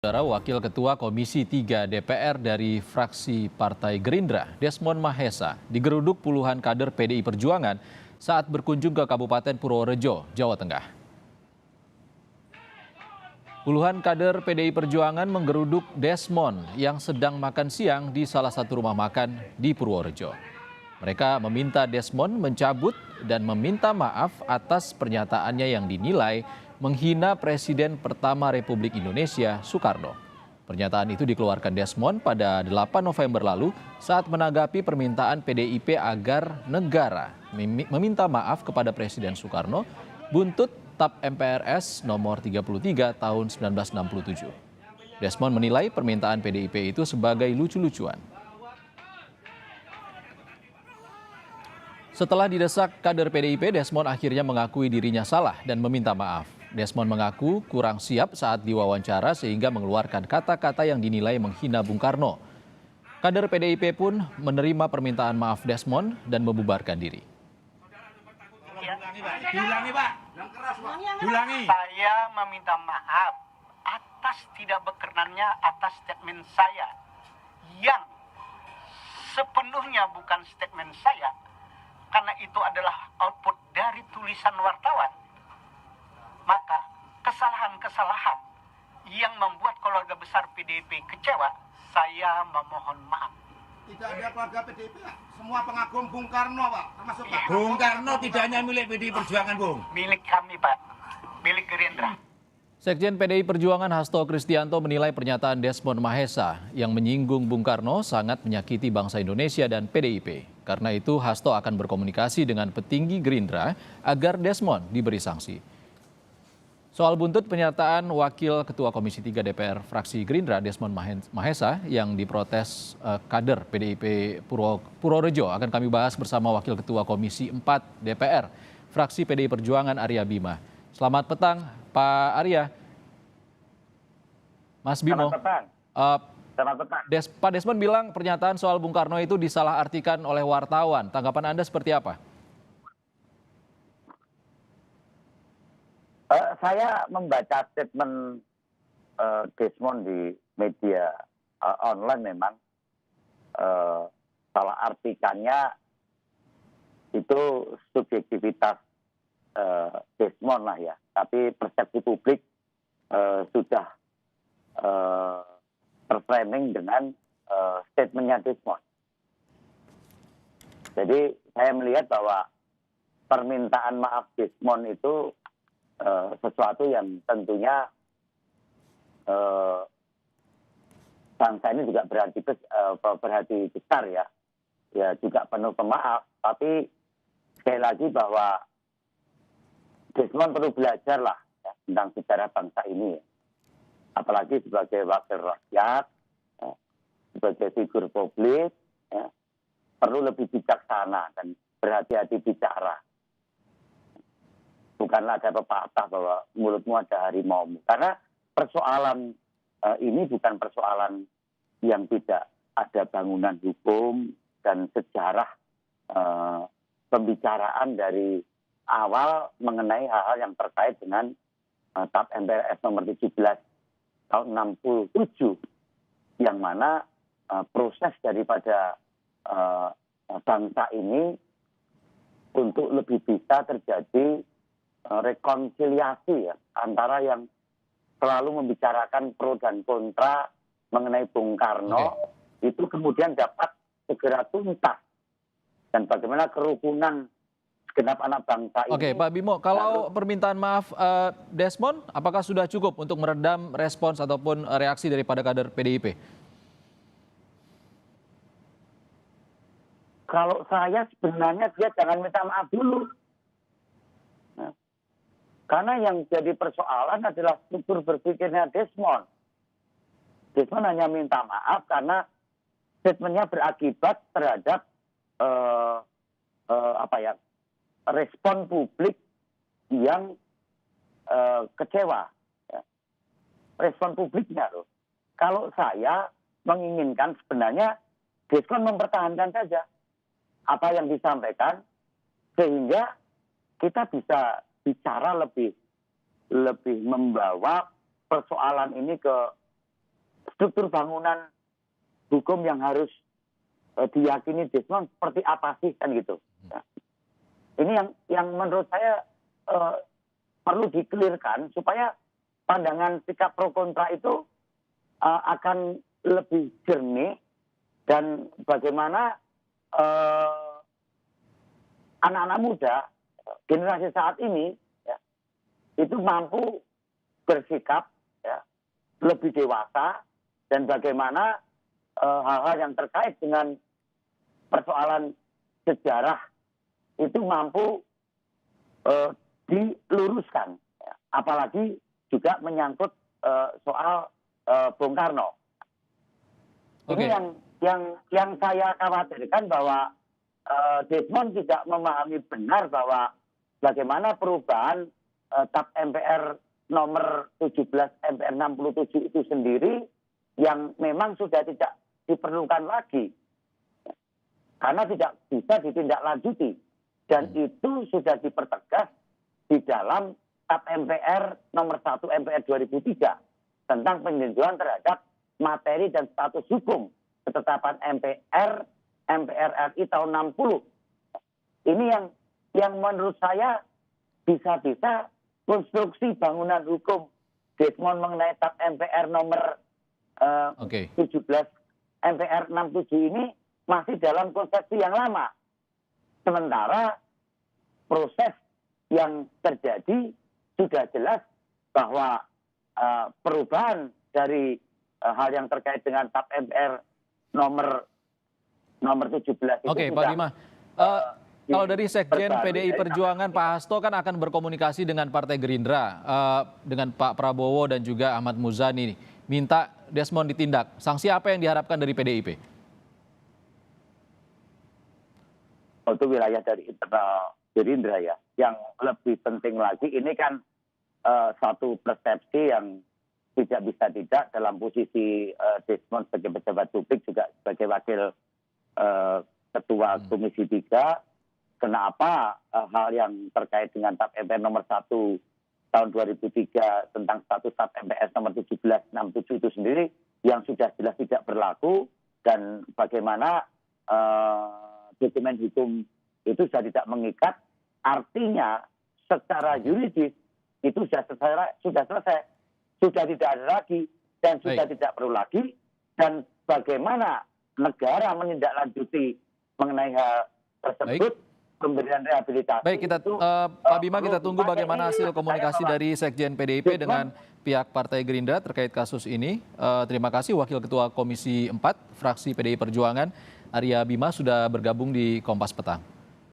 Saudara Wakil Ketua Komisi 3 DPR dari fraksi Partai Gerindra, Desmond Mahesa, digeruduk puluhan kader PDI Perjuangan saat berkunjung ke Kabupaten Purworejo, Jawa Tengah. Puluhan kader PDI Perjuangan menggeruduk Desmond yang sedang makan siang di salah satu rumah makan di Purworejo. Mereka meminta Desmond mencabut dan meminta maaf atas pernyataannya yang dinilai menghina Presiden pertama Republik Indonesia, Soekarno. Pernyataan itu dikeluarkan Desmond pada 8 November lalu saat menanggapi permintaan PDIP agar negara meminta maaf kepada Presiden Soekarno buntut TAP MPRS nomor 33 tahun 1967. Desmond menilai permintaan PDIP itu sebagai lucu-lucuan. Setelah didesak kader PDIP, Desmond akhirnya mengakui dirinya salah dan meminta maaf. Desmond mengaku kurang siap saat diwawancara sehingga mengeluarkan kata-kata yang dinilai menghina Bung Karno. Kader PDIP pun menerima permintaan maaf Desmond dan membubarkan diri. Diulangi, Pak. Diulangi. Saya meminta maaf atas tidak berkenannya atas statement saya yang sepenuhnya bukan statement saya. Karena itu adalah output dari tulisan wartawan. Maka kesalahan-kesalahan yang membuat keluarga besar PDIP kecewa, saya memohon maaf. Tidak ada keluarga PDIP, Pak. Semua pengagum Bung Karno, Pak. Termasuk Pak. Bung Karno tidak hanya milik PDI Perjuangan, Bung. Milik kami, Pak. Milik Gerindra. Sekjen PDI Perjuangan Hasto Kristianto menilai pernyataan Desmond Mahesa yang menyinggung Bung Karno sangat menyakiti bangsa Indonesia dan PDIP. Karena itu Hasto akan berkomunikasi dengan petinggi Gerindra agar Desmond diberi sanksi. Soal buntut pernyataan Wakil Ketua Komisi 3 DPR fraksi Gerindra Desmond Mahesa yang diprotes kader PDIP Purworejo akan kami bahas bersama Wakil Ketua Komisi 4 DPR fraksi PDI Perjuangan Arya Bima. Selamat petang Pak Arya. Mas Bimo. Selamat petang. Selamat petang. Pak Desmond bilang pernyataan soal Bung Karno itu disalahartikan oleh wartawan. Tanggapan Anda seperti apa? Saya membaca statement Desmond di media online memang salah artikannya itu subjektivitas Desmond lah ya. Tapi persepsi publik sudah terframing dengan statementnya Desmond. Jadi saya melihat bahwa permintaan maaf Desmond itu sesuatu yang tentunya bangsa ini juga berhati besar ya. Ya juga penuh pemaaf. Tapi sekali lagi bahwa Desmond perlu belajar lah ya, tentang sejarah bangsa ini. Ya. Apalagi sebagai wakil rakyat, ya, sebagai figur publik, ya, perlu lebih bijaksana dan berhati-hati bicara. Bukanlah ada pepatah bahwa mulutmu ada harimaumu. Karena persoalan ini bukan persoalan yang tidak ada bangunan hukum dan sejarah pembicaraan dari awal mengenai hal-hal yang terkait dengan TAP MPRS nomor 17 tahun 67 yang mana proses daripada bangsa ini untuk lebih bisa terjadi rekonsiliasi ya, antara yang selalu membicarakan pro dan kontra mengenai Bung Karno itu kemudian dapat segera tuntas dan bagaimana kerukunan segenap anak bangsa ini. Oke, Pak Bimo, kalau permintaan maaf Desmond, apakah sudah cukup untuk meredam respons ataupun reaksi daripada kader PDIP? Kalau saya sebenarnya dia jangan minta maaf dulu. Nah, karena yang jadi persoalan adalah struktur berpikirnya Desmond. Desmond hanya minta maaf karena statementnya berakibat terhadap respon publik yang kecewa. Ya. Respon publiknya loh. Kalau saya menginginkan sebenarnya Desmond mempertahankan saja apa yang disampaikan sehingga kita bisa bicara lebih membawa persoalan ini ke struktur bangunan hukum yang harus diyakini Desmond seperti apa sih kan gitu. Ya. Ini yang menurut saya perlu dikelirkan supaya pandangan sikap pro kontra itu akan lebih jernih dan bagaimana anak-anak muda generasi saat ini ya, itu mampu bersikap ya, lebih dewasa dan bagaimana hal-hal yang terkait dengan persoalan sejarah itu mampu diluruskan, ya. Apalagi juga menyangkut soal Bung Karno. Oke. Ini yang saya khawatirkan bahwa Desmond tidak memahami benar bahwa bagaimana perubahan TAP MPR nomor 17 MPR 67 itu sendiri yang memang sudah tidak diperlukan lagi karena tidak bisa ditindaklanjuti dan itu sudah dipertegas di dalam TAP MPR nomor 1 MPR 2003 tentang peninjauan terhadap materi dan status hukum ketetapan MPR RI tahun 60. Ini yang menurut saya bisa-bisa konstruksi bangunan hukum Desmond mengenai TAP MPR nomor 17 MPR 67 ini masih dalam konsepsi yang lama. Sementara proses yang terjadi sudah jelas bahwa perubahan dari hal yang terkait dengan TAP MPR nomor 17 itu Oke, Pak Bima. Kalau dari Sekjen PDI Perjuangan, Pak Hasto kan akan berkomunikasi dengan Partai Gerindra, dengan Pak Prabowo dan juga Ahmad Muzani, minta Desmond ditindak. Sanksi apa yang diharapkan dari PDIP? Itu wilayah dari internal Gerindra ya. Yang lebih penting lagi ini kan satu persepsi yang tidak bisa tidak dalam posisi Desmond sebagai pejabat publik juga sebagai wakil ketua Komisi 3. Kenapa hal yang terkait dengan TAP MPR nomor 1 tahun 2003 tentang status TAP MPR nomor 1767 itu sendiri yang sudah jelas tidak berlaku dan bagaimana dokumen hukum itu sudah tidak mengikat, artinya secara yuridis itu sudah selesai, sudah tidak ada lagi dan sudah tidak perlu lagi dan bagaimana negara menindaklanjuti mengenai hal tersebut. Pemberian rehabilitasi. Baik, Pak Bima, kita tunggu bagaimana hasil komunikasi dari Sekjen PDIP dengan pihak Partai Gerindra terkait kasus ini. Terima kasih Wakil Ketua Komisi 4 fraksi PDI Perjuangan Arya Bima sudah bergabung di Kompas Petang.